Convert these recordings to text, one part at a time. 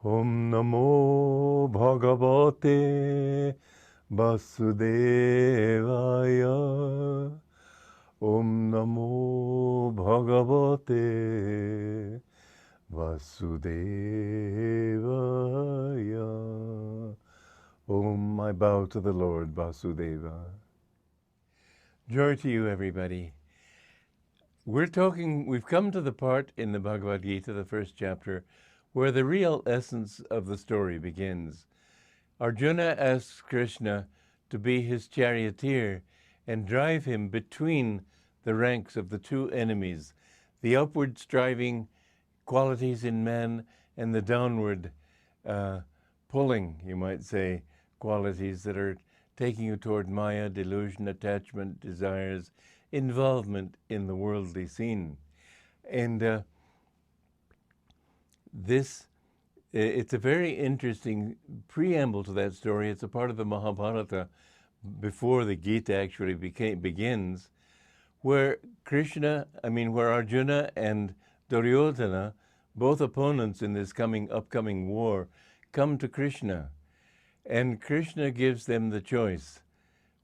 Om Namo Bhagavate Vasudevaya. Om Namo Bhagavate Vasudevaya. Om, I bow to the Lord Vasudeva. Joy to you, everybody. We've come to the part in the Bhagavad Gita, the first chapter, where the real essence of the story begins. Arjuna asks Krishna to be his charioteer and drive him between the ranks of the two enemies, the upward striving qualities in man and the downward pulling, you might say, qualities that are taking you toward Maya, delusion, attachment, desires, involvement in the worldly scene. And it's a very interesting preamble to that story. It's a part of the Mahabharata before the Gita actually begins, where Arjuna and Duryodhana, both opponents in this upcoming war, come to Krishna. And Krishna gives them the choice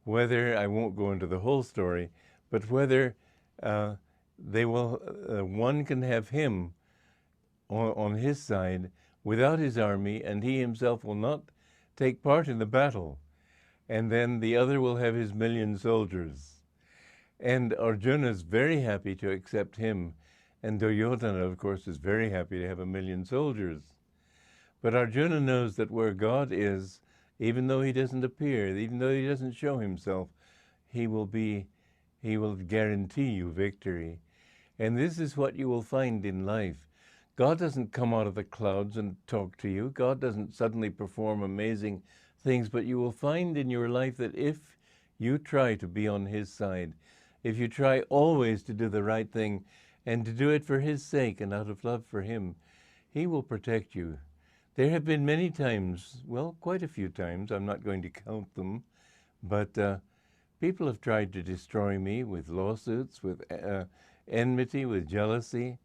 whether, I won't go into the whole story, but whether one can have him on his side without his army, and he himself will not take part in the battle. And then the other will have his 1,000,000 soldiers. And Arjuna is very happy to accept him. And Duryodhana, of course, is very happy to have 1,000,000 soldiers. But Arjuna knows that where God is, even though he doesn't appear, even though he doesn't show himself, he will guarantee you victory. And this is what you will find in life. God doesn't come out of the clouds and talk to you. God doesn't suddenly perform amazing things, but you will find in your life that if you try to be on his side, if you try always to do the right thing and to do it for his sake and out of love for him, he will protect you. There have been many times, well, quite a few times, I'm not going to count them, but people have tried to destroy me with lawsuits, with enmity, with jealousy,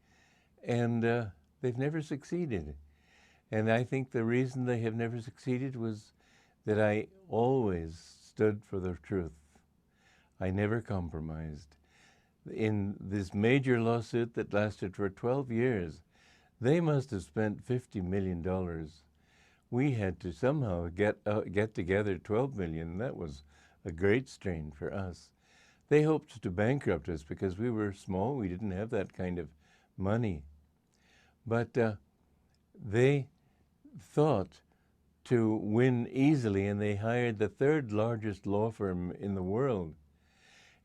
and they've never succeeded. And I think the reason they have never succeeded was that I always stood for the truth. I never compromised. In this major lawsuit that lasted for 12 years, they must have spent $50 million. We had to somehow get together 12 million. That was a great strain for us. They hoped to bankrupt us because we were small. We didn't have that kind of money. But they thought to win easily, and they hired the third largest law firm in the world.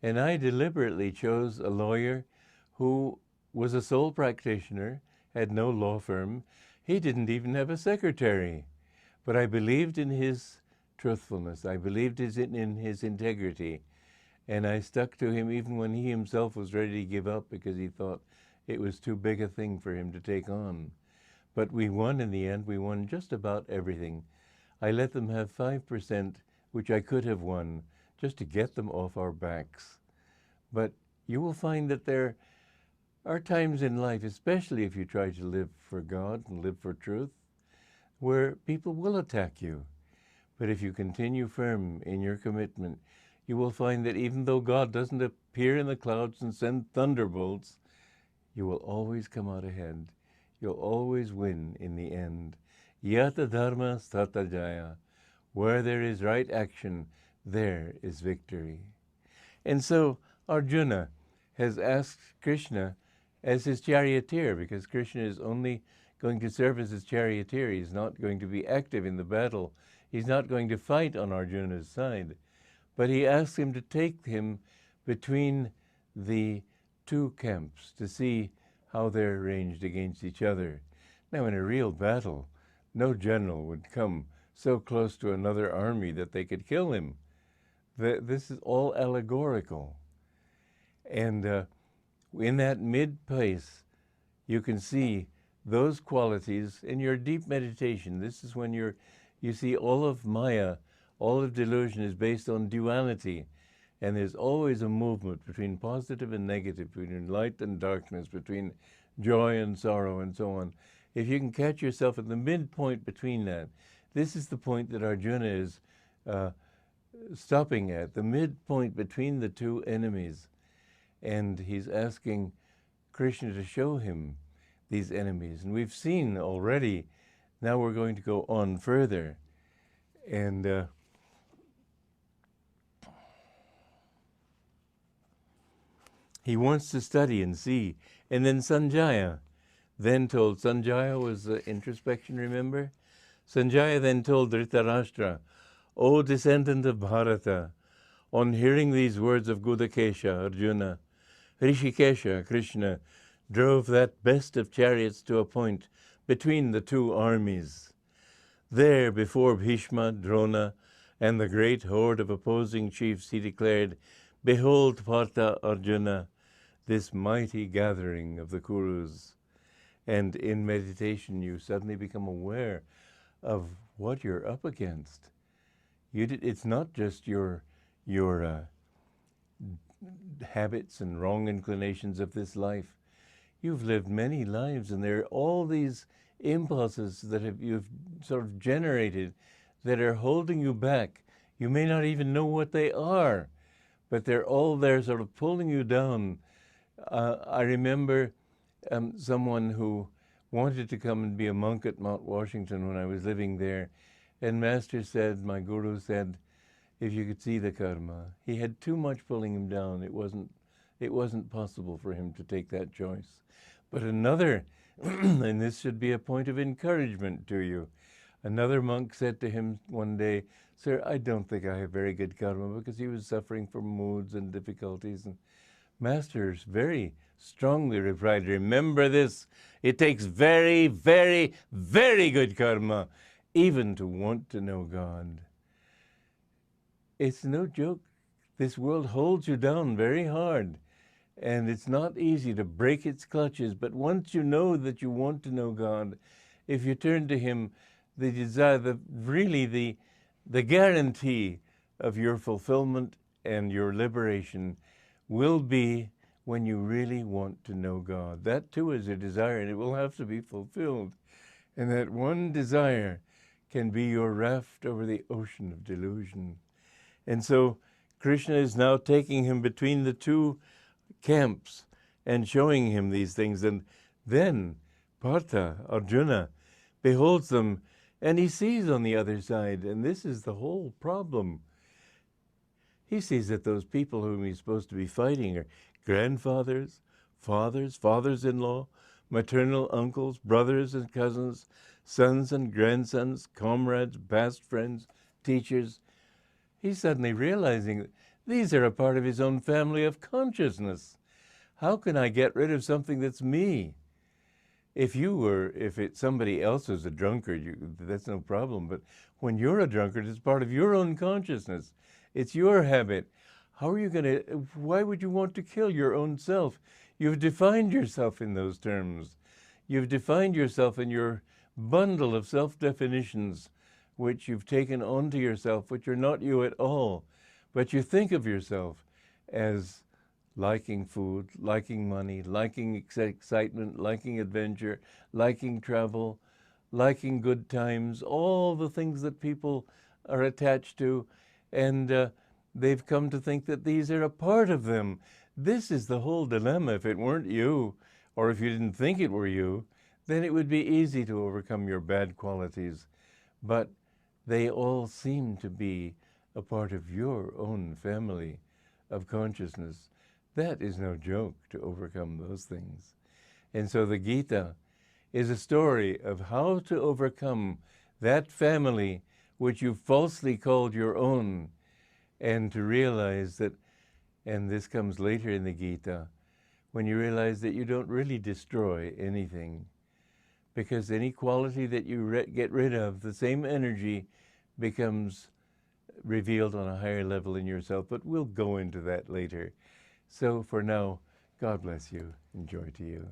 And I deliberately chose a lawyer who was a sole practitioner, had no law firm. He didn't even have a secretary. But I believed in his truthfulness. I believed in his integrity. And I stuck to him even when he himself was ready to give up because he thought it was too big a thing for him to take on. But we won in the end. We won just about everything. I let them have 5%, which I could have won, just to get them off our backs. But you will find that there are times in life, especially if you try to live for God and live for truth, where people will attack you. But if you continue firm in your commitment, you will find that even though God doesn't appear in the clouds and send thunderbolts, you will always come out ahead. You'll always win in the end. Yata dharma stata jaya. Where there is right action, there is victory. And so Arjuna has asked Krishna as his charioteer, because Krishna is only going to serve as his charioteer. He's not going to be active in the battle. He's not going to fight on Arjuna's side. But he asks him to take him between the two camps to see how they're arranged against each other. Now, in a real battle, no general would come so close to another army that they could kill him. This is all allegorical. And in that mid-pace, you can see those qualities in your deep meditation. This is when you see all of Maya, all of delusion is based on duality. And there's always a movement between positive and negative, between light and darkness, between joy and sorrow, and so on. if you can catch yourself at the midpoint between that, this is the point that Arjuna is stopping at, the midpoint between the two enemies. And he's asking Krishna to show him these enemies. And we've seen already, now we're going to go on further. And he wants to study and see. And then Sanjaya then told, Sanjaya was introspection, remember? Sanjaya then told Dhritarashtra, O descendant of Bharata, on hearing these words of Gudakesha, Arjuna, Rishikesha, Krishna, drove that best of chariots to a point between the two armies. There, before Bhishma, Drona, and the great horde of opposing chiefs, he declared, Behold, Partha, Arjuna, this mighty gathering of the Kurus. And in meditation, you suddenly become aware of what you're up against. It's not just your habits and wrong inclinations of this life. You've lived many lives, and there are all these impulses that you've sort of generated that are holding you back. You may not even know what they are, but they're all there sort of pulling you down. I remember someone who wanted to come and be a monk at Mount Washington when I was living there, and Master said, my Guru said, if you could see the karma, he had too much pulling him down. It wasn't possible for him to take that choice. But another, and this should be a point of encouragement to you, another monk said to him one day, Sir, I don't think I have very good karma, because he was suffering from moods and difficulties. And Master very strongly replied, remember this, it takes very, very, very good karma even to want to know God. It's no joke. This world holds you down very hard, and it's not easy to break its clutches. But once you know that you want to know God, if you turn to Him, the desire, the guarantee of your fulfillment and your liberation will be when you really want to know God. That too is a desire, and it will have to be fulfilled. And that one desire can be your raft over the ocean of delusion. And so Krishna is now taking him between the two camps and showing him these things. And then Partha, Arjuna, beholds them, and he sees on the other side, and this is the whole problem. He sees that those people whom he's supposed to be fighting are grandfathers, fathers, fathers-in-law, maternal uncles, brothers and cousins, sons and grandsons, comrades, past friends, teachers. He's suddenly realizing that these are a part of his own family of consciousness. How can I get rid of something that's me? If somebody else was a drunkard, that's no problem. But when you're a drunkard, it's part of your own consciousness. It's your habit. Why would you want to kill your own self? You've defined yourself in those terms. You've defined yourself in your bundle of self-definitions, which you've taken onto yourself, which are not you at all. But you think of yourself as liking food, liking money, liking excitement, liking adventure, liking travel, liking good times, all the things that people are attached to, and they've come to think that these are a part of them. This is the whole dilemma. If it weren't you, or if you didn't think it were you, then it would be easy to overcome your bad qualities. But they all seem to be a part of your own family of consciousness. That is no joke, to overcome those things. And so the Gita is a story of how to overcome that family which you falsely called your own, and to realize that, and this comes later in the Gita, when you realize that you don't really destroy anything, because any quality that you get rid of, the same energy becomes revealed on a higher level in yourself. But we'll go into that later. So for now, God bless you. Enjoy to you.